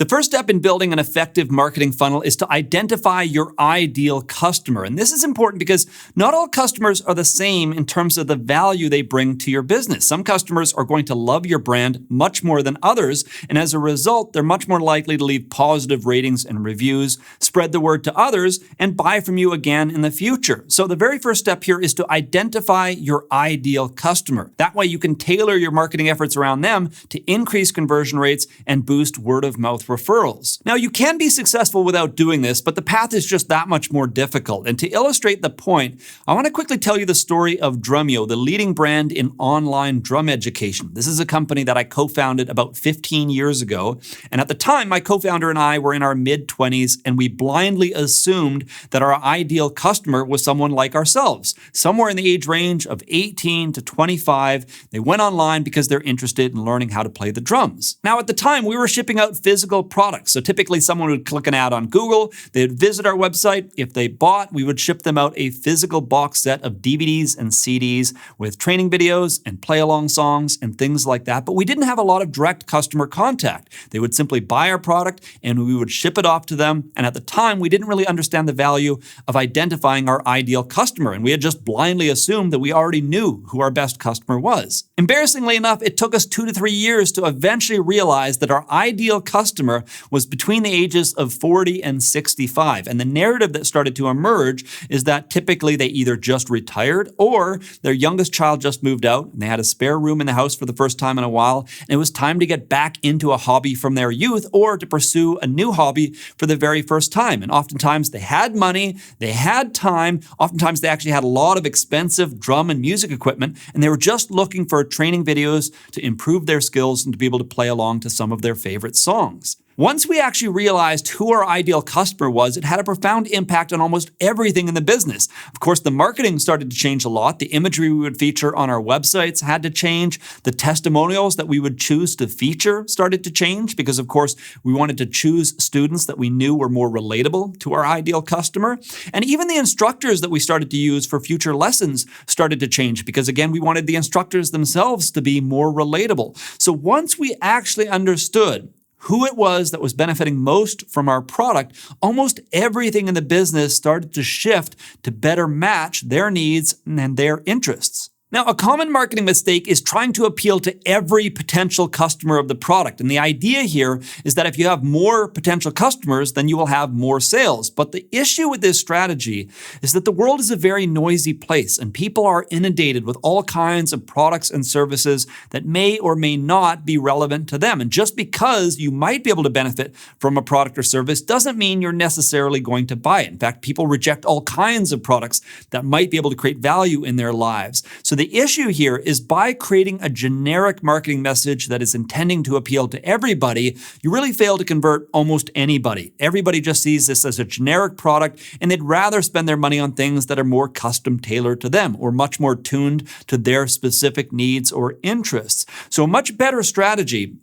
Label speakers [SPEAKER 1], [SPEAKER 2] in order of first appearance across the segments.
[SPEAKER 1] The first step in building an effective marketing funnel is to identify your ideal customer. And this is important because not all customers are the same in terms of the value they bring to your business. Some customers are going to love your brand much more than others, and as a result, they're much more likely to leave positive ratings and reviews, spread the word to others, and buy from you again in the future. So the very first step here is to identify your ideal customer. That way you can tailor your marketing efforts around them to increase conversion rates and boost word-of-mouth referrals. Now, you can be successful without doing this, but the path is just that much more difficult. And to illustrate the point, I want to quickly tell you the story of Drumeo, the leading brand in online drum education. This is a company that I co-founded about 15 years ago. And at the time, my co-founder and I were in our mid-20s, and we blindly assumed that our ideal customer was someone like ourselves, somewhere in the age range of 18 to 25. They went online because they're interested in learning how to play the drums. Now, at the time, we were shipping out physical products. So typically someone would click an ad on Google, they'd visit our website. If they bought, we would ship them out a physical box set of DVDs and CDs with training videos and play-along songs and things like that. But we didn't have a lot of direct customer contact. They would simply buy our product and we would ship it off to them. And at the time, we didn't really understand the value of identifying our ideal customer. And we had just blindly assumed that we already knew who our best customer was. Embarrassingly enough, it took us 2 to 3 years to eventually realize that our ideal customer was between the ages of 40 and 65. And the narrative that started to emerge is that typically they either just retired or their youngest child just moved out and they had a spare room in the house for the first time in a while. And it was time to get back into a hobby from their youth or to pursue a new hobby for the very first time. And oftentimes they had money, they had time, oftentimes they actually had a lot of expensive drum and music equipment, and they were just looking for training videos to improve their skills and to be able to play along to some of their favorite songs. Once we actually realized who our ideal customer was, it had a profound impact on almost everything in the business. Of course, the marketing started to change a lot. The imagery we would feature on our websites had to change. The testimonials that we would choose to feature started to change because, of course, we wanted to choose students that we knew were more relatable to our ideal customer. And even the instructors that we started to use for future lessons started to change because, again, we wanted the instructors themselves to be more relatable. So once we actually understood who it was that was benefiting most from our product, almost everything in the business started to shift to better match their needs and their interests. Now, a common marketing mistake is trying to appeal to every potential customer of the product. And the idea here is that if you have more potential customers, then you will have more sales. But the issue with this strategy is that the world is a very noisy place and people are inundated with all kinds of products and services that may or may not be relevant to them. And just because you might be able to benefit from a product or service doesn't mean you're necessarily going to buy it. In fact, people reject all kinds of products that might be able to create value in their lives. So the issue here is by creating a generic marketing message that is intending to appeal to everybody, you really fail to convert almost anybody. Everybody just sees this as a generic product and they'd rather spend their money on things that are more custom tailored to them or much more tuned to their specific needs or interests. So a much better strategy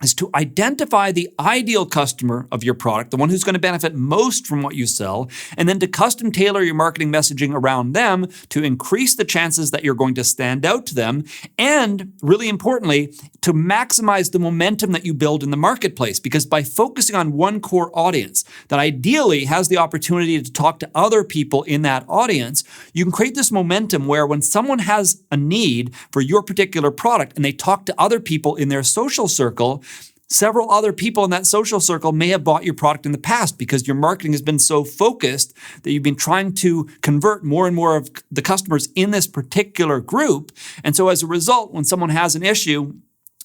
[SPEAKER 1] is to identify the ideal customer of your product, the one who's going to benefit most from what you sell, and then to custom tailor your marketing messaging around them to increase the chances that you're going to stand out to them, and really importantly, to maximize the momentum that you build in the marketplace. Because by focusing on one core audience that ideally has the opportunity to talk to other people in that audience, you can create this momentum where when someone has a need for your particular product and they talk to other people in their social circle, several other people in that social circle may have bought your product in the past because your marketing has been so focused that you've been trying to convert more and more of the customers in this particular group. And so as a result, when someone has an issue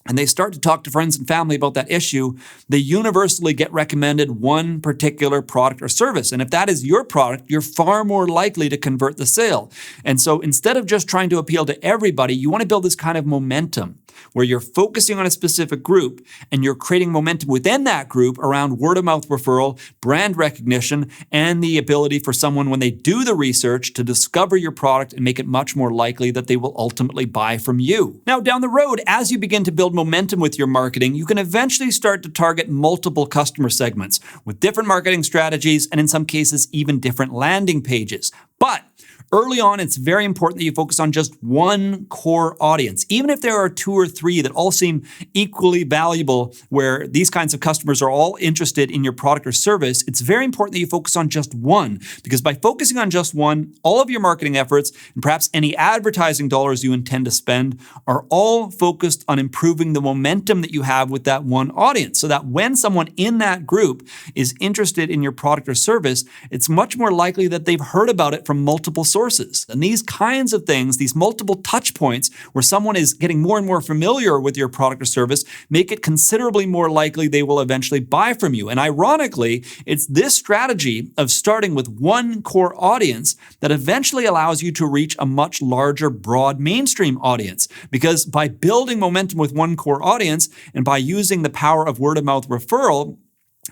[SPEAKER 1] and they start to talk to friends and family about that issue, they universally get recommended one particular product or service. And if that is your product, you're far more likely to convert the sale. And so instead of just trying to appeal to everybody, you want to build this kind of momentum where you're focusing on a specific group and you're creating momentum within that group around word-of-mouth referral, brand recognition, and the ability for someone, when they do the research, to discover your product and make it much more likely that they will ultimately buy from you. Now, down the road, as you begin to build momentum with your marketing, you can eventually start to target multiple customer segments with different marketing strategies and in some cases, even different landing pages. But Early on, it's very important that you focus on just one core audience. Even if there are 2 or 3 that all seem equally valuable, where these kinds of customers are all interested in your product or service, it's very important that you focus on just one, because by focusing on just one, all of your marketing efforts and perhaps any advertising dollars you intend to spend are all focused on improving the momentum that you have with that one audience, so that when someone in that group is interested in your product or service, it's much more likely that they've heard about it from multiple sources. And these kinds of things, these multiple touch points where someone is getting more and more familiar with your product or service, make it considerably more likely they will eventually buy from you. And ironically, it's this strategy of starting with one core audience that eventually allows you to reach a much larger, broad mainstream audience. Because by building momentum with one core audience and by using the power of word of mouth referral,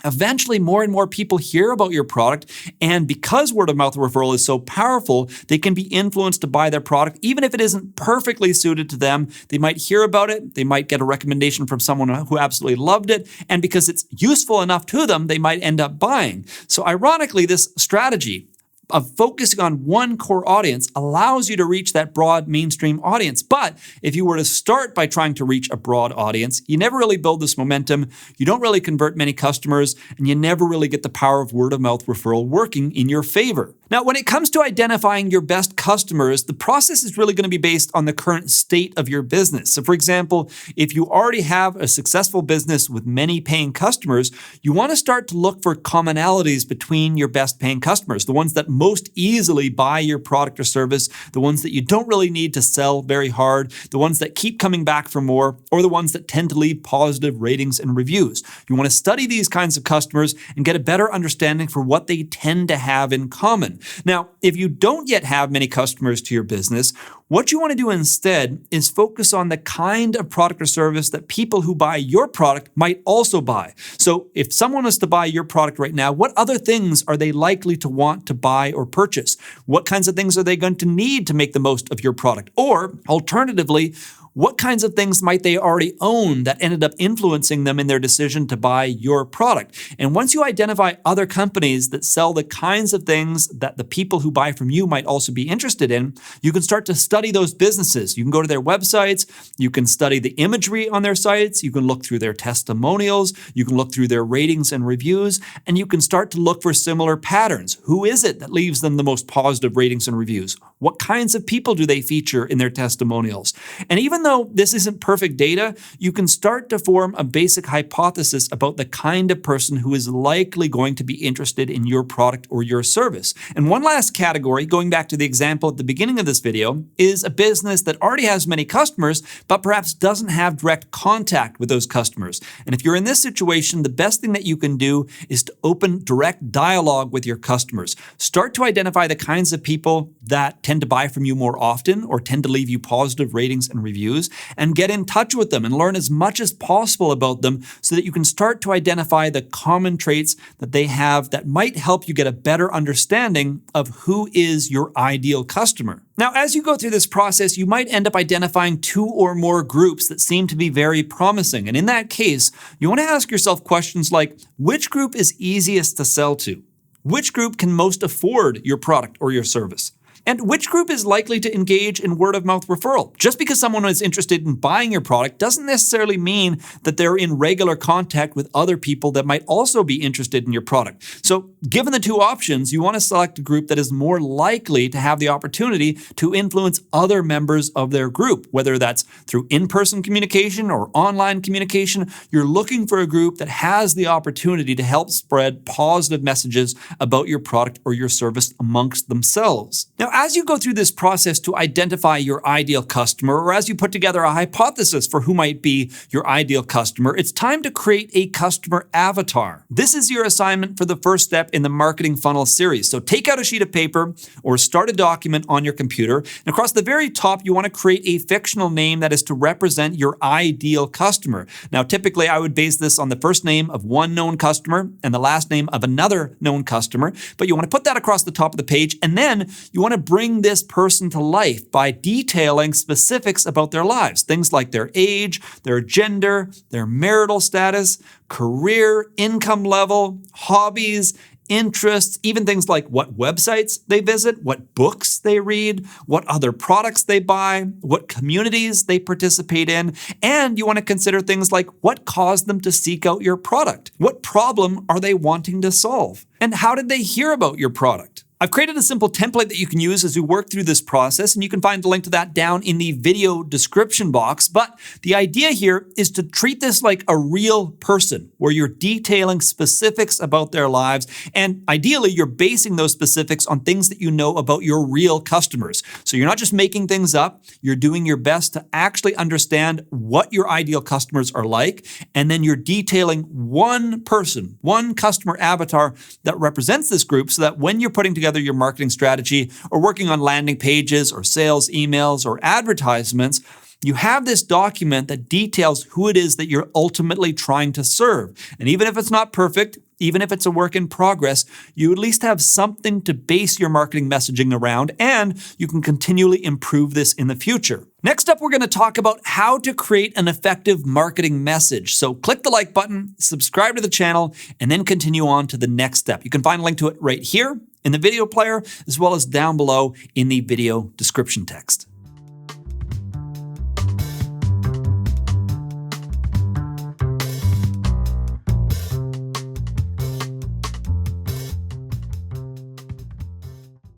[SPEAKER 1] eventually more and more people hear about your product, and because word of mouth referral is so powerful, they can be influenced to buy their product even if it isn't perfectly suited to them. They might hear about it, they might get a recommendation from someone who absolutely loved it, and because it's useful enough to them, they might end up buying. So ironically, this strategy of focusing on one core audience allows you to reach that broad mainstream audience. But if you were to start by trying to reach a broad audience, you never really build this momentum, you don't really convert many customers, and you never really get the power of word of mouth referral working in your favor. Now, when it comes to identifying your best customers, the process is really going to be based on the current state of your business. So for example, if you already have a successful business with many paying customers, you want to start to look for commonalities between your best paying customers, the ones that most easily buy your product or service, the ones that you don't really need to sell very hard, the ones that keep coming back for more, or the ones that tend to leave positive ratings and reviews. You want to study these kinds of customers and get a better understanding for what they tend to have in common. Now, if you don't yet have many customers to your business, what you want to do instead is focus on the kind of product or service that people who buy your product might also buy. So if someone was to buy your product right now, what other things are they likely to want to buy or purchase? What kinds of things are they going to need to make the most of your product? Or alternatively, what kinds of things might they already own that ended up influencing them in their decision to buy your product? And once you identify other companies that sell the kinds of things that the people who buy from you might also be interested in, you can start to study those businesses. You can go to their websites, you can study the imagery on their sites, you can look through their testimonials, you can look through their ratings and reviews, and you can start to look for similar patterns. Who is it that leaves them the most positive ratings and reviews? What kinds of people do they feature in their testimonials? And even though this isn't perfect data, you can start to form a basic hypothesis about the kind of person who is likely going to be interested in your product or your service. And one last category, going back to the example at the beginning of this video, is a business that already has many customers, but perhaps doesn't have direct contact with those customers. And if you're in this situation, the best thing that you can do is to open direct dialogue with your customers. Start to identify the kinds of people that tend to buy from you more often or tend to leave you positive ratings and reviews, and get in touch with them and learn as much as possible about them so that you can start to identify the common traits that they have that might help you get a better understanding of who is your ideal customer. Now, as you go through this process, you might end up identifying 2 or more groups that seem to be very promising. And in that case, you want to ask yourself questions like, which group is easiest to sell to? Which group can most afford your product or your service? And which group is likely to engage in word-of-mouth referral? Just because someone is interested in buying your product doesn't necessarily mean that they're in regular contact with other people that might also be interested in your product. So given the 2 options, you want to select a group that is more likely to have the opportunity to influence other members of their group, whether that's through in-person communication or online communication. You're looking for a group that has the opportunity to help spread positive messages about your product or your service amongst themselves. Now, as you go through this process to identify your ideal customer, or as you put together a hypothesis for who might be your ideal customer, it's time to create a customer avatar. This is your assignment for the first step in the marketing funnel series. So take out a sheet of paper or start a document on your computer. And across the very top, you want to create a fictional name that is to represent your ideal customer. Now, typically, I would base this on the first name of one known customer and the last name of another known customer. But you want to put that across the top of the page, and then you want to bring this person to life by detailing specifics about their lives. Things like their age, their gender, their marital status, career, income level, hobbies, interests, even things like what websites they visit, what books they read, what other products they buy, what communities they participate in, and you want to consider things like what caused them to seek out your product, what problem are they wanting to solve, and how did they hear about your product. I've created a simple template that you can use as you work through this process, and you can find the link to that down in the video description box. But the idea here is to treat this like a real person, where you're detailing specifics about their lives, and ideally you're basing those specifics on things that you know about your real customers. So you're not just making things up, you're doing your best to actually understand what your ideal customers are like, and then you're detailing one person, one customer avatar that represents this group, so that when you're putting together your marketing strategy or working on landing pages or sales emails or advertisements, you have this document that details who it is that you're ultimately trying to serve. And even if it's not perfect, even if it's a work in progress, you at least have something to base your marketing messaging around, and you can continually improve this in the future. Next up, we're going to talk about how to create an effective marketing message. So click the like button, subscribe to the channel, and then continue on to the next step. You can find a link to it right here in the video player, as well as down below in the video description text.